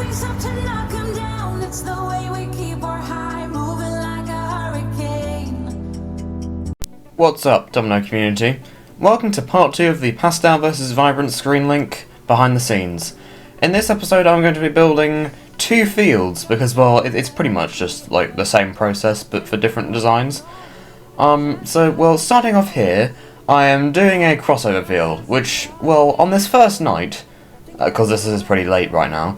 Everything's up to knock 'em down. It's the way we keep our high, moving like a hurricane. What's up, Domino community? Welcome to part 2 of the Pastel vs Vibrant Screenlink behind the scenes. In this episode I'm going to be building 2 fields because, well, it's pretty much just like the same process but for different designs. Starting off here, I am doing a crossover field, which, well, on this first night, because this is pretty late right now,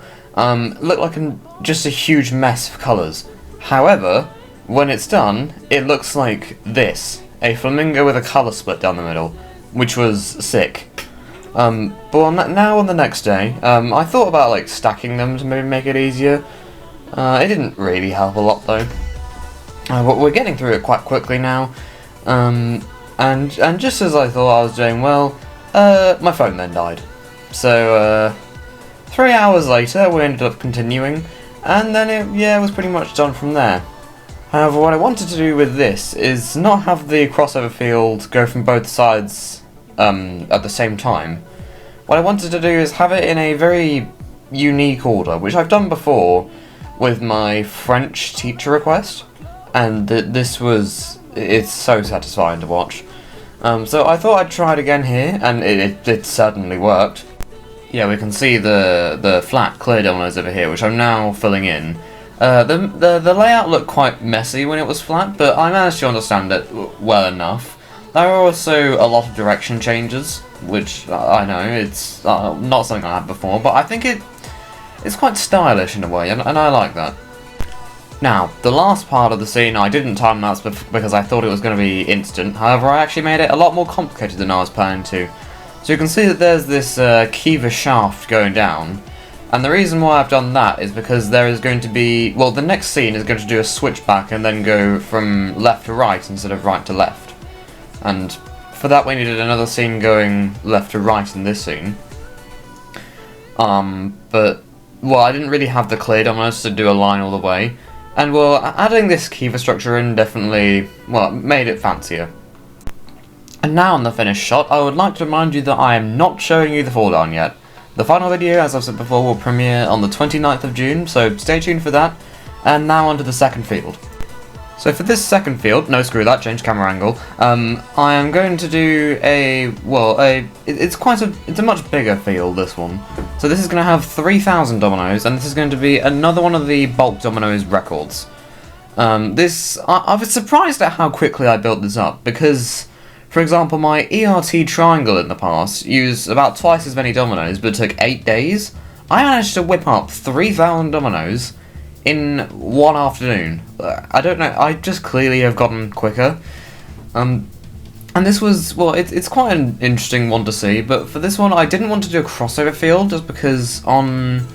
looked like just a huge mess of colours. However, when it's done, it looks like this, a flamingo with a colour split down the middle, which was sick. Now on the next day, I thought about like stacking them to maybe make it easier. It didn't really help a lot though. We're getting through it quite quickly now, and just as I thought I was doing well, my phone then died. So 3 hours later we ended up continuing, and then it was pretty much done from there. However, what I wanted to do with this is not have the crossover field go from both sides at the same time. What I wanted to do is have it in a very unique order, which I've done before with my French teacher request, and it's so satisfying to watch. So I thought I'd try it again here, and it certainly worked. Yeah, we can see the flat clear dominoes over here, which I'm now filling in. The layout looked quite messy when it was flat, but I managed to understand it well enough. There are also a lot of direction changes, which I know it's not something I had before, but I think it's quite stylish in a way, and I like that. Now, the last part of the scene I didn't time-lapse because I thought it was going to be instant. However, I actually made it a lot more complicated than I was planning to. So you can see that there's this Kiva shaft going down, and the reason why I've done that is because there is going to be, well, the next scene is going to do a switchback and then go from left to right instead of right to left. And for that we needed another scene going left to right in this scene. But, well, I didn't really have the clear dominoes to do a line all the way. And, well, adding this Kiva structure in definitely, well, made it fancier. And now on the finished shot, I would like to remind you that I am not showing you the fall down yet. The final video, as I've said before, will premiere on the 29th of June, so stay tuned for that. And now on to the second field. So for this second field, no screw that, change camera angle, I am going to do it's a much bigger field, this one. So this is going to have 3,000 dominoes, and this is going to be another one of the Bulk Dominoes records. I was surprised at how quickly I built this up, because, for example, my ERT triangle in the past used about twice as many dominoes, but took 8 days. I managed to whip up 3,000 dominoes in one afternoon. I don't know, I just clearly have gotten quicker. And this was, well, it's quite an interesting one to see, but for this one I didn't want to do a crossover field just because on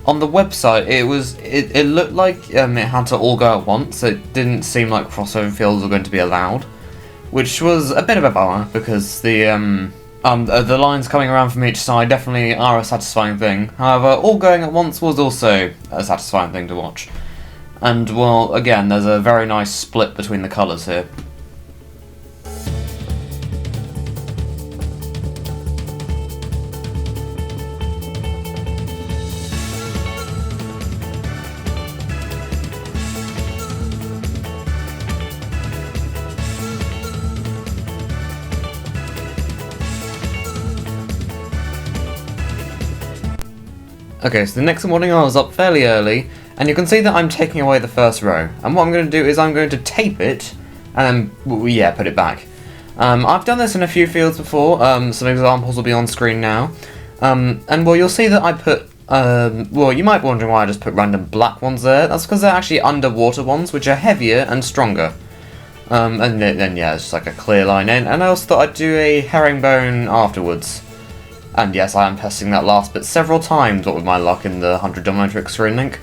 the website it looked like it had to all go at once. It didn't seem like crossover fields were going to be allowed, which was a bit of a bummer because the lines coming around from each side definitely are a satisfying thing. However, all going at once was also a satisfying thing to watch. And, well, again, there's a very nice split between the colours here. Okay, so the next morning I was up fairly early, and you can see that I'm taking away the first row. And what I'm going to do is I'm going to tape it, and then, put it back. I've done this in a few fields before, some examples will be on screen now. And, well, you'll see that I put, you might be wondering why I just put random black ones there. That's because they're actually underwater ones, which are heavier and stronger. And then, it's just like a clear line in, and I also thought I'd do a herringbone afterwards. And yes, I am testing that last bit several times, what with my luck in the 100 Domino Trick Screenlink.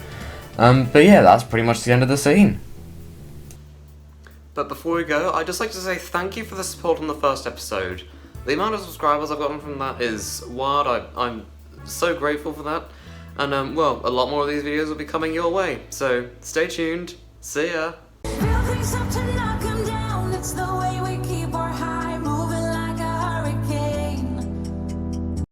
But yeah, that's pretty much the end of the scene. But before we go, I'd just like to say thank you for the support on the first episode. The amount of subscribers I've gotten from that is wild. I'm so grateful for that. And a lot more of these videos will be coming your way. So stay tuned. See ya.